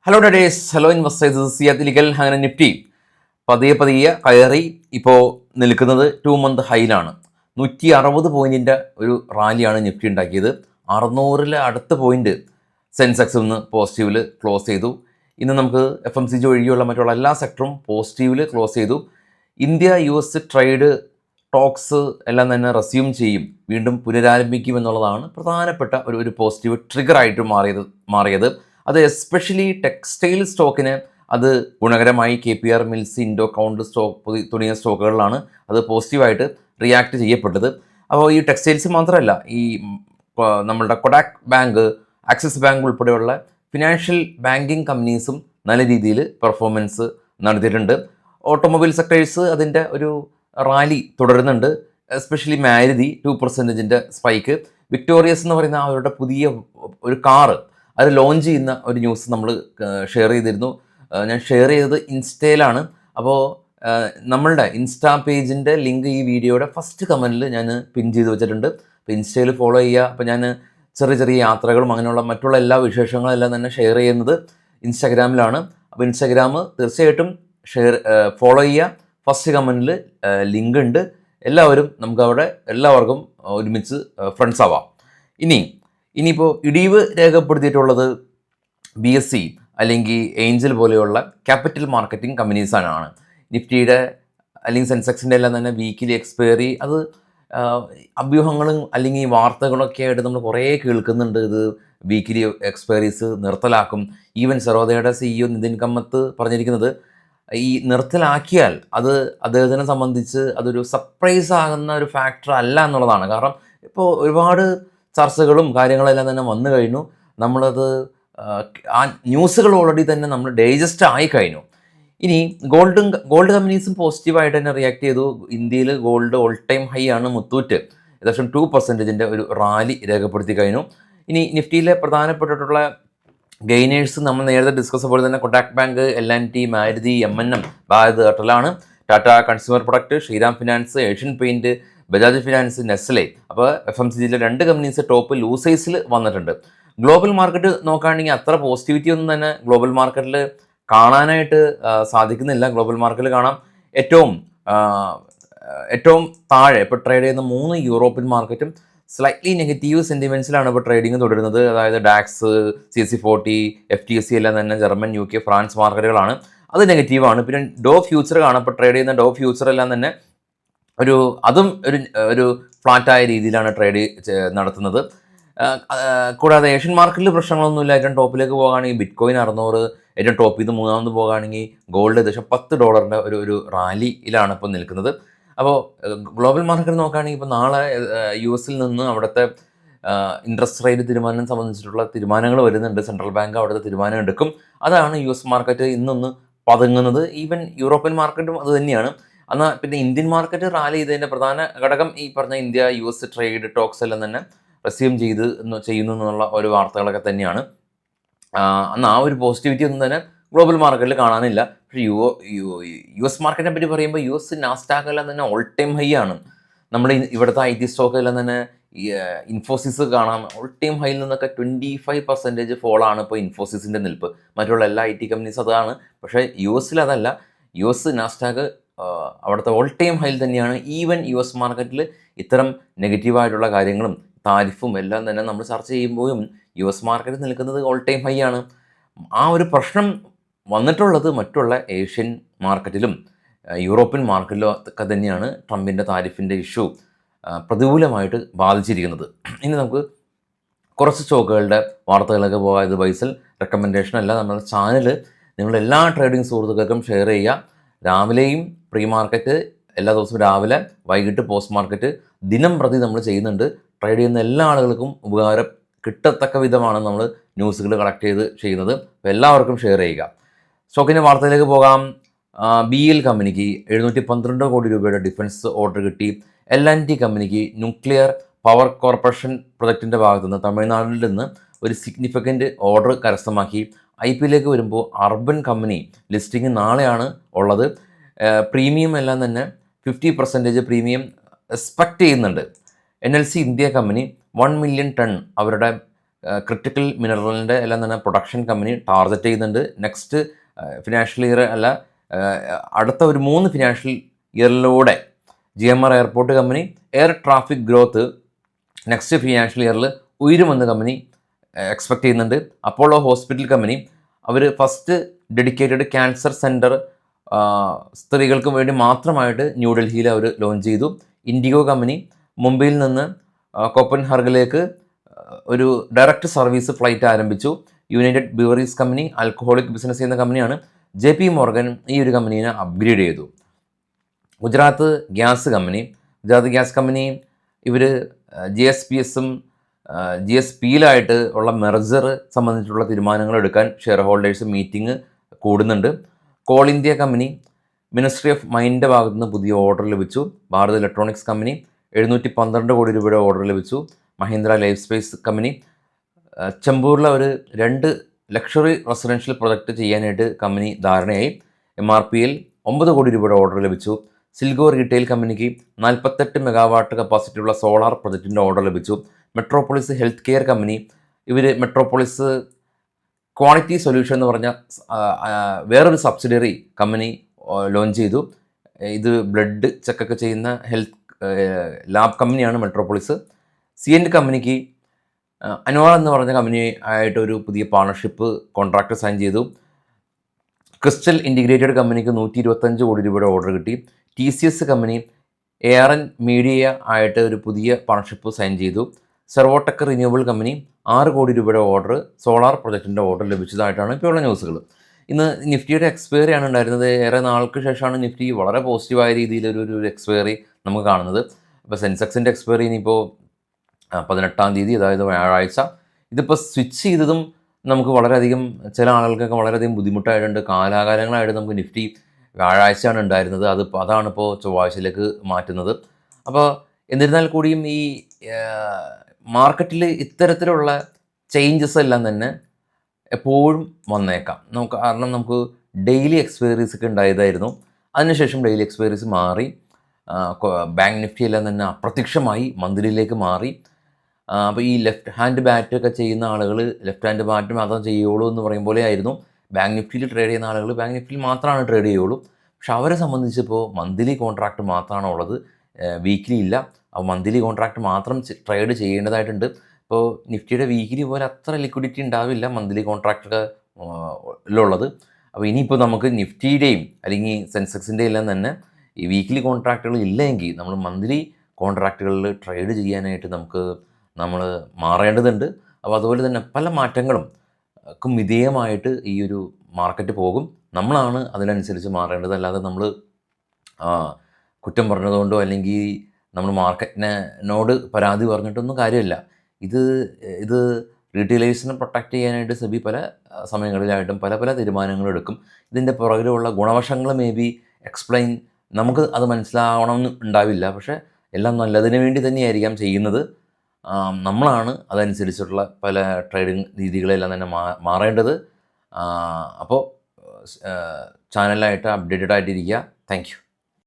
Hello days, hello investors, സിയാത്തിലിക്കൽ അങ്ങനെ Nifty പതിയെ പതിയെ കയറി ഇപ്പോൾ നിൽക്കുന്നത് 2 മന്ത് ഹൈയിലാണ്. 160 പോയിൻറ്റിൻ്റെ ഒരു റാലിയാണ് നിഫ്റ്റി ഉണ്ടാക്കിയത്. 600 അടുത്ത പോയിൻറ്റ് സെൻസെക്സ് ഒന്ന് പോസിറ്റീവിൽ ക്ലോസ് ചെയ്തു. ഇന്ന് നമുക്ക് FMCG ഒഴികെയുള്ള മറ്റുള്ള എല്ലാ സെക്ടറും പോസിറ്റീവിൽ ക്ലോസ് ചെയ്തു. ഇന്ത്യ US ട്രേഡ് ടോക്സ് എല്ലാം തന്നെ റെസ്യൂം ചെയ്യും, വീണ്ടും പുനരാരംഭിക്കും എന്നുള്ളതാണ് പ്രധാനപ്പെട്ട ഒരു പോസിറ്റീവ് ട്രിഗറായിട്ട് മാറിയത്. അത് എസ്പെഷ്യലി ടെക്സ്റ്റൈൽ സ്റ്റോക്കിന് അത് ഗുണകരമായി. KPR മിൽസ്, ഇൻഡോ കൗണ്ട് സ്റ്റോക്ക് തുടങ്ങിയ സ്റ്റോക്കുകളിലാണ് അത് പോസിറ്റീവായിട്ട് റിയാക്ട് ചെയ്യപ്പെട്ടത്. അപ്പോൾ ഈ ടെക്സ്റ്റൈൽസ് മാത്രമല്ല, ഈ നമ്മളുടെ കൊഡാക് ബാങ്ക്, ആക്സിസ് ബാങ്ക് ഉൾപ്പെടെയുള്ള ഫിനാൻഷ്യൽ ബാങ്കിങ് കമ്പനീസും നല്ല രീതിയിൽ പെർഫോമൻസ് നടത്തിയിട്ടുണ്ട്. ഓട്ടോമൊബൈൽ സെക്ടേഴ്സ് അതിൻ്റെ ഒരു റാലി തുടരുന്നുണ്ട്. Especially Maruti 2% spike. വിക്ടോറിയസ് എന്ന് പറയുന്ന അവരുടെ പുതിയ ഒരു കാറ് അത് ലോഞ്ച് ചെയ്യുന്ന ഒരു ന്യൂസ് നമ്മൾ ഷെയർ ചെയ്തിരുന്നു. ഞാൻ ഷെയർ ചെയ്തത് ഇൻസ്റ്റയിലാണ്. അപ്പോൾ നമ്മളുടെ ഇൻസ്റ്റാ പേജിൻ്റെ ലിങ്ക് ഈ വീഡിയോയുടെ ഫസ്റ്റ് കമൻറ്റിൽ ഞാൻ പിൻ ചെയ്ത് വെച്ചിട്ടുണ്ട്. അപ്പോൾ ഇൻസ്റ്റയിൽ ഫോളോ ചെയ്യുക. അപ്പോൾ ഞാൻ ചെറിയ ചെറിയ യാത്രകളും അങ്ങനെയുള്ള മറ്റുള്ള എല്ലാ വിശേഷങ്ങളും എല്ലാം തന്നെ ഷെയർ ചെയ്യുന്നത് ഇൻസ്റ്റാഗ്രാമിലാണ്. അപ്പോൾ ഇൻസ്റ്റാഗ്രാം തീർച്ചയായിട്ടും ഫോളോ ചെയ്യുക. ഫസ്റ്റ് കമൻറ്റിൽ ലിങ്ക് ഉണ്ട്. എല്ലാവരും നമുക്കവിടെ എല്ലാവർക്കും ഒരുമിച്ച് ഫ്രണ്ട്സ് ആവാം. ഇനിയിപ്പോൾ ഇടിവ് രേഖപ്പെടുത്തിയിട്ടുള്ളത് BSE അല്ലെങ്കിൽ ഏഞ്ചൽ പോലെയുള്ള ക്യാപിറ്റൽ മാർക്കറ്റിംഗ് കമ്പനീസാണ്. നിഫ്റ്റിയുടെ അല്ലെങ്കിൽ സെൻസെക്സിൻ്റെ എല്ലാം തന്നെ വീക്കിലി എക്സ്പയറി അത് അഭ്യൂഹങ്ങളും അല്ലെങ്കിൽ വാർത്തകളൊക്കെ ആയിട്ട് നമ്മൾ കുറേ കേൾക്കുന്നുണ്ട്. ഇത് വീക്കിലി എക്സ്പയറീസ് നിർത്തലാക്കും. ഈവൻ സെറോദയുടെ CEO നിതിൻ കമ്മത്ത് പറഞ്ഞിരിക്കുന്നത് ഈ നിർത്തലാക്കിയാൽ അത് അദ്ദേഹത്തിനെ സംബന്ധിച്ച് അതൊരു സർപ്രൈസ് ആകുന്ന ഒരു ഫാക്ടർ അല്ല എന്നുള്ളതാണ്. കാരണം ഇപ്പോൾ ഒരുപാട് ചർച്ചകളും കാര്യങ്ങളെല്ലാം തന്നെ വന്നു കഴിഞ്ഞു. നമ്മളത് ആ ന്യൂസുകൾ ഓൾറെഡി തന്നെ നമ്മൾ ഡൈജസ്റ്റ് ആയി കഴിഞ്ഞു. ഇനി ഗോൾഡ് കമ്പനീസും പോസിറ്റീവായിട്ട് തന്നെ റിയാക്ട് ചെയ്തു. ഇന്ത്യയിൽ ഗോൾഡ് ഓൾ ടൈം ഹൈ ആണ്. മുത്തൂറ്റ് ഏകദേശം 2% ഒരു റാലി രേഖപ്പെടുത്തി കഴിഞ്ഞു. ഇനി നിഫ്റ്റിയിലെ പ്രധാനപ്പെട്ടിട്ടുള്ള ഗെയിനേഴ്സ് നമ്മൾ നേരത്തെ ഡിസ്കസ് പോലെ തന്നെ Kotak bank, L&T, Maruti, M&M, Bharat എയർടെലാണ്. Tata consumer product, Shriram finance, Asian paint, Bajaj finance, Nestle. അപ്പോൾ FMCGയിലെ 2 കമ്പനീസ് ടോപ്പ് ലൂസേഴ്സിൽ വന്നിട്ടുണ്ട്. ഗ്ലോബൽ മാർക്കറ്റ് നോക്കുകയാണെങ്കിൽ അത്ര പോസിറ്റിവിറ്റി ഒന്നും തന്നെ ഗ്ലോബൽ മാർക്കറ്റിൽ കാണാനായിട്ട് സാധിക്കുന്നില്ല. ഗ്ലോബൽ മാർക്കറ്റിൽ കാണാം ഏറ്റവും താഴെ ഇപ്പോൾ ട്രേഡ് ചെയ്യുന്ന 3 യൂറോപ്യൻ മാർക്കറ്റും സ്ലൈറ്റ്ലി നെഗറ്റീവ് സെൻറ്റിമെൻറ്റ്സിലാണ് ഇപ്പോൾ ട്രേഡിംഗ് തുടരുന്നത്. അതായത് ഡാക്സ്, CAC 40, FTSE എല്ലാം തന്നെ ജർമ്മൻ, UK, ഫ്രാൻസ് മാർക്കറ്റുകളാണ്. അത് നെഗറ്റീവാണ്. പിന്നെ ഡോ ഫ്യൂച്ചർ കാണാം. ഇപ്പോൾ ട്രേഡ് ചെയ്യുന്ന ഡോ ഫ്യൂച്ചർ എല്ലാം തന്നെ അതും ഒരു ഫ്ലാറ്റായ രീതിയിലാണ് ട്രേഡ് നടത്തുന്നത്. കൂടാതെ ഏഷ്യൻ മാർക്കറ്റിൽ പ്രശ്നങ്ങളൊന്നുമില്ല. ഏറ്റവും ടോപ്പിലേക്ക് പോകുകയാണെങ്കിൽ ബിറ്റ്കോയിൻ 600, ഏറ്റവും ടോപ്പിൽ നിന്ന് 3ാമത് പോകുകയാണെങ്കിൽ ഗോൾഡ് ഏകദേശം $10 ഒരു റാലിയിലാണ് ഇപ്പോൾ നിൽക്കുന്നത്. അപ്പോൾ ഗ്ലോബൽ മാർക്കറ്റ് നോക്കുകയാണെങ്കിൽ ഇപ്പോൾ നാളെ US നിന്ന് അവിടുത്തെ ഇൻട്രസ്റ്റ് റേറ്റ് തീരുമാനം സംബന്ധിച്ചിട്ടുള്ള തീരുമാനങ്ങൾ വരുന്നുണ്ട്. സെൻട്രൽ ബാങ്ക് അവിടുത്തെ തീരുമാനം എടുക്കും. അതാണ് US മാർക്കറ്റ് ഇന്നൊന്ന് പതുങ്ങുന്നത്. ഈവൻ യൂറോപ്യൻ മാർക്കറ്റും അത് തന്നെയാണ്. എന്നാൽ പിന്നെ ഇന്ത്യൻ മാർക്കറ്റ് റാലി ചെയ്തതിൻ്റെ പ്രധാന ഘടകം ഈ പറഞ്ഞ ഇന്ത്യ US ട്രേഡ് ടോക്സ് എല്ലാം തന്നെ റെസ്യൂം ചെയ്യുന്നു എന്നുള്ള ഒരു വാർത്തകളൊക്കെ തന്നെയാണ്. എന്നാൽ ആ ഒരു പോസിറ്റിവിറ്റി ഒന്നും തന്നെ ഗ്ലോബൽ മാർക്കറ്റിൽ കാണാനില്ല. പക്ഷേ US മാർക്കറ്റിനെ പറ്റി പറയുമ്പോൾ US നാസ്ഡാക്ക് എല്ലാം തന്നെ ഓൾ ടൈം ഹൈ ആണ്. നമ്മൾ ഇവിടുത്തെ IT സ്റ്റോക്ക് എല്ലാം തന്നെ ഇൻഫോസിസ് കാണാം. ഓൾ ടൈം ഹൈയിൽ നിന്നൊക്കെ 25% ഫോളാണ് ഇപ്പോൾ ഇൻഫോസിസിൻ്റെ നിൽപ്പ്. മറ്റുള്ള എല്ലാ IT കമ്പനീസ് അതാണ്. പക്ഷേ US അതല്ല. US നാസ്ഡാക്ക് അവിടുത്തെ ഓൾ ടൈം ഹൈയിൽ തന്നെയാണ്. ഈവൻ US മാർക്കറ്റിൽ ഇത്തരം നെഗറ്റീവായിട്ടുള്ള കാര്യങ്ങളും താരിഫും എല്ലാം തന്നെ നമ്മൾ ചർച്ച ചെയ്യുമ്പോഴും US മാർക്കറ്റിൽ നിൽക്കുന്നത് ഓൾ ടൈം ഹൈ ആണ്. ആ ഒരു പ്രശ്നം വന്നിട്ടുള്ളത് മറ്റുള്ള ഏഷ്യൻ മാർക്കറ്റിലും യൂറോപ്യൻ മാർക്കറ്റിലും ഒക്കെ തന്നെയാണ്. ട്രംപിൻ്റെ താരിഫിൻ്റെ ഇഷ്യൂ പ്രതികൂലമായിട്ട് ബാധിച്ചിരിക്കുന്നത്. ഇനി നമുക്ക് കുറച്ച് സ്റ്റോക്കുകളുടെ വാർത്തകളൊക്കെ പോകാതെ ബൈസൽ റെക്കമെൻഡേഷൻ അല്ല, നമ്മുടെ ചാനൽ നിങ്ങളുടെ എല്ലാ ട്രേഡിംഗ് സുഹൃത്തുക്കൾക്കും ഷെയർ ചെയ്യുക. രാവിലെയും പ്രീ മാർക്കറ്റ് എല്ലാ ദിവസവും രാവിലെ, വൈകിട്ട് പോസ്റ്റ് മാർക്കറ്റ് ദിനം പ്രതി നമ്മൾ ചെയ്യുന്നുണ്ട്. ട്രേഡ് ചെയ്യുന്ന എല്ലാ ആളുകൾക്കും ഉപകാരം കിട്ടത്തക്ക വിധമാണ് നമ്മൾ ന്യൂസുകൾ കളക്ട് ചെയ്ത് ചെയ്യുന്നത്. അപ്പോൾ എല്ലാവർക്കും ഷെയർ ചെയ്യുക. സ്റ്റോക്കിൻ്റെ വാർത്തയിലേക്ക് പോകാം. BEL കമ്പനിക്ക് 712 കോടി രൂപയുടെ ഡിഫൻസ് ഓർഡർ കിട്ടി. L&T കമ്പനിക്ക് ന്യൂക്ലിയർ പവർ കോർപ്പറേഷൻ പ്രൊജക്റ്റിൻ്റെ ഭാഗത്തു നിന്ന് തമിഴ്നാട്ടിൽ നിന്ന് ഒരു സിഗ്നിഫിക്കൻറ്റ് ഓർഡർ കരസ്ഥമാക്കി. IPO വരുമ്പോൾ അർബൻ കമ്പനി ലിസ്റ്റിംഗ് നാളെയാണ് ഉള്ളത്. പ്രീമിയം എല്ലാം തന്നെ 50% പ്രീമിയം എക്സ്പെക്റ്റ് ചെയ്യുന്നുണ്ട്. NLC India company 1 million ton അവരുടെ ക്രിട്ടിക്കൽ മിനറലിൻ്റെ എല്ലാം തന്നെ പ്രൊഡക്ഷൻ കമ്പനി ടാർഗറ്റ് ചെയ്യുന്നുണ്ട്. നെക്സ്റ്റ് ഫിനാൻഷ്യൽ ഇയർ അല്ല, അടുത്ത ഒരു 3 ഫിനാൻഷ്യൽ ഇയറിലൂടെ GMR airport company air traffic growth next financial ഇയറിൽ ഉയരുമെന്ന് കമ്പനി എക്സ്പെക്ട് ചെയ്യുന്നുണ്ട്. അപ്പോളോ ഹോസ്പിറ്റൽ കമ്പനി അവർ ഫസ്റ്റ് ഡെഡിക്കേറ്റഡ് ക്യാൻസർ സെൻറ്റർ സ്ത്രീകൾക്ക് വേണ്ടി മാത്രമായിട്ട് ന്യൂഡൽഹിയിൽ അവർ ലോഞ്ച് ചെയ്തു. ഇൻഡിഗോ കമ്പനി മുംബൈയിൽ നിന്ന് കോപ്പൻഹാർഗിലേക്ക് ഒരു ഡയറക്റ്റ് സർവീസ് ഫ്ലൈറ്റ് ആരംഭിച്ചു. യുണൈറ്റഡ് ബ്യൂവറീസ് കമ്പനി ആൽക്കഹോളിക് ബിസിനസ് ചെയ്യുന്ന കമ്പനിയാണ്. JP മോർഗൻ ഈ ഒരു കമ്പനീനെ അപ്ഗ്രേഡ് ചെയ്തു. ഗുജറാത്ത് ഗ്യാസ് കമ്പനി ഇവർ GSPSും GSPയിലായിട്ട് ഉള്ള മെർജർ സംബന്ധിച്ചുള്ള തീരുമാനങ്ങൾ എടുക്കാൻ ഷെയർ ഹോൾഡേഴ്സ് മീറ്റിംഗ് കൂടുന്നുണ്ട്. Coal India company ministry of മൈനിൻ്റെ ഭാഗത്തു നിന്ന് പുതിയ ഓർഡർ ലഭിച്ചു. ഭാരത് ഇലക്ട്രോണിക്സ് കമ്പനി 712 കോടി രൂപയുടെ ഓർഡർ ലഭിച്ചു. മഹീന്ദ്ര ലൈഫ് സ്പേസ് കമ്പനി ചെമ്പൂരിലെ ഒരു 2 ലക്ഷറി റെസിഡൻഷ്യൽ പ്രൊജക്റ്റ് ചെയ്യാനായിട്ട് കമ്പനി ധാരണയായി. MRPL 9 കോടി രൂപയുടെ ഓർഡർ ലഭിച്ചു. സിൽഗോ റീറ്റെയിൽ കമ്പനിക്ക് 48 മെഗാവാട്ട് കപ്പാസിറ്റിയുള്ള സോളാർ പ്രൊജക്റ്റിൻ്റെ ഓർഡർ ലഭിച്ചു. Metropolis health care company metropolis quality solution എന്ന് പറഞ്ഞ വേറൊരു സബ്സിഡിയറി കമ്പനി ലോഞ്ച് ചെയ്തു. ഇത് ബ്ലഡ് ചെക്കൊക്കെ ചെയ്യുന്ന ഹെൽത്ത് ലാബ് കമ്പനിയാണ് മെട്രോപോളിസ്. CNT കമ്പനിക്ക് അൻവാർ എന്ന് പറഞ്ഞ കമ്പനി ആയിട്ടൊരു പുതിയ പാർട്ണർഷിപ്പ് കോൺട്രാക്ട് സൈൻ ചെയ്തു. ക്രിസ്റ്റൽ ഇൻറ്റിഗ്രേറ്റഡ് കമ്പനിക്ക് 125 കോടി രൂപയുടെ ഓർഡർ കിട്ടി. TCS കമ്പനി ARN മീഡിയ ആയിട്ട് ഒരു പുതിയ പാർട്ണർഷിപ്പ് സൈൻ ചെയ്തു. സെർവോടെക് റിന്യൂവബിൾ കമ്പനി 6 കോടി രൂപയുടെ ഓർഡർ സോളാർ പ്രൊജക്റ്റിൻ്റെ ഓർഡർ ലഭിച്ചതായിട്ടാണ് ഇപ്പോഴുള്ള ന്യൂസുകൾ. ഇന്ന് നിഫ്റ്റിയുടെ എക്സ്പയറി ആണ് ഉണ്ടായിരുന്നത്. ഏറെ നാൾക്ക് ശേഷമാണ് നിഫ്റ്റി വളരെ പോസിറ്റീവായ രീതിയിലൊരു എക്സ്പയറി നമുക്ക് കാണുന്നത്. ഇപ്പോൾ സെൻസെക്സിൻ്റെ എക്സ്പയറി ഇനിയിപ്പോൾ 18-ാം തീയതി, അതായത് വ്യാഴാഴ്ച. ഇതിപ്പോൾ സ്വിച്ച് ചെയ്തതും നമുക്ക് വളരെയധികം ചില ആളുകൾക്കൊക്കെ വളരെയധികം ബുദ്ധിമുട്ടായിട്ടുണ്ട്. കാലാകാലങ്ങളായിട്ട് നമുക്ക് നിഫ്റ്റി വ്യാഴാഴ്ചയാണ് ഉണ്ടായിരുന്നത്. അതാണിപ്പോൾ ചൊവ്വാഴ്ചയിലേക്ക് മാറ്റുന്നത്. അപ്പോൾ എന്നിരുന്നാൽ കൂടിയും ഈ മാർക്കറ്റിൽ ഇത്തരത്തിലുള്ള ചേഞ്ചസ് എല്ലാം തന്നെ എപ്പോഴും വന്നേക്കാം. കാരണം നമുക്ക് ഡെയിലി എക്സ്പയറീസ് ഒക്കെ ഉണ്ടായതായിരുന്നു. അതിനുശേഷം ഡെയിലി എക്സ്പയറീസ് മാറി ബാങ്ക് നിഫ്റ്റി എല്ലാം തന്നെ അപ്രത്യക്ഷമായി മന്ത്ലിയിലേക്ക് മാറി. അപ്പോൾ ഈ ലെഫ്റ്റ് ഹാൻഡ് ബാറ്റൊക്കെ ചെയ്യുന്ന ആളുകൾ ലെഫ്റ്റ് ഹാൻഡ് ബാറ്റ് മാത്രം ചെയ്യുള്ളൂ എന്ന് പറയും പോലെ ആയിരുന്നു. ബാങ്ക് നിഫ്റ്റിയിൽ ട്രേഡ് ചെയ്യുന്ന ആളുകൾ ബാങ്ക് നിഫ്റ്റിയിൽ മാത്രമാണ് ട്രേഡ് ചെയ്യുള്ളൂ. പക്ഷെ അവരെ സംബന്ധിച്ചിപ്പോൾ മന്ത്ലി കോൺട്രാക്റ്റ് മാത്രമാണ് ഉള്ളത്, വീക്കിലി ഇല്ല. അപ്പോൾ മന്ത്ലി കോൺട്രാക്റ്റ് മാത്രം ട്രേഡ് ചെയ്യേണ്ടതായിട്ടുണ്ട്. ഇപ്പോൾ നിഫ്റ്റിയുടെ വീക്കിലി പോലെ അത്ര ലിക്വിഡിറ്റി ഉണ്ടാവില്ല മന്ത്ലി കോൺട്രാക്റ്റൊക്കെ ഉള്ളത്. അപ്പോൾ ഇനിയിപ്പോൾ നമുക്ക് നിഫ്റ്റിയുടെയും അല്ലെങ്കിൽ സെൻസെക്സിൻ്റെ എല്ലാം തന്നെ ഈ വീക്കിലി കോൺട്രാക്റ്റുകൾ ഇല്ലെങ്കിൽ നമ്മൾ മന്ത്ലി കോൺട്രാക്റ്റുകളിൽ ട്രേഡ് ചെയ്യാനായിട്ട് നമ്മൾ മാറേണ്ടതുണ്ട്. അപ്പോൾ അതുപോലെ തന്നെ പല മാറ്റങ്ങളും വിധേയമായിട്ട് ഈ ഒരു മാർക്കറ്റ് പോകും. നമ്മളാണ് അതിനനുസരിച്ച് മാറേണ്ടത്. അല്ലാതെ നമ്മൾ കുറ്റം പറഞ്ഞതുകൊണ്ടോ അല്ലെങ്കിൽ നമ്മൾ മാർക്കറ്റിനോട് പരാതി പറഞ്ഞിട്ടൊന്നും കാര്യമില്ല. ഇത് റീറ്റെയിലേഴ്സിനെ പ്രൊട്ടക്റ്റ് ചെയ്യാനായിട്ട് സെബി പല സമയങ്ങളിലായിട്ടും പല തീരുമാനങ്ങളും എടുക്കും. ഇതിൻ്റെ പുറകിലുള്ള ഗുണവശങ്ങൾ എക്സ്പ്ലെയിൻ നമുക്ക് അത് മനസ്സിലാവണമെന്ന് ഉണ്ടാവില്ല. പക്ഷേ എല്ലാം നല്ലതിന് വേണ്ടി തന്നെയായിരിക്കാം ചെയ്യുന്നത്. നമ്മളാണ് അതനുസരിച്ചുള്ള പല ട്രേഡിങ് രീതികളെല്ലാം തന്നെ മാറേണ്ടത്. അപ്പോൾ ചാനലായിട്ട് അപ്ഡേറ്റഡ് ആയിട്ടിരിക്കുക. Thank you.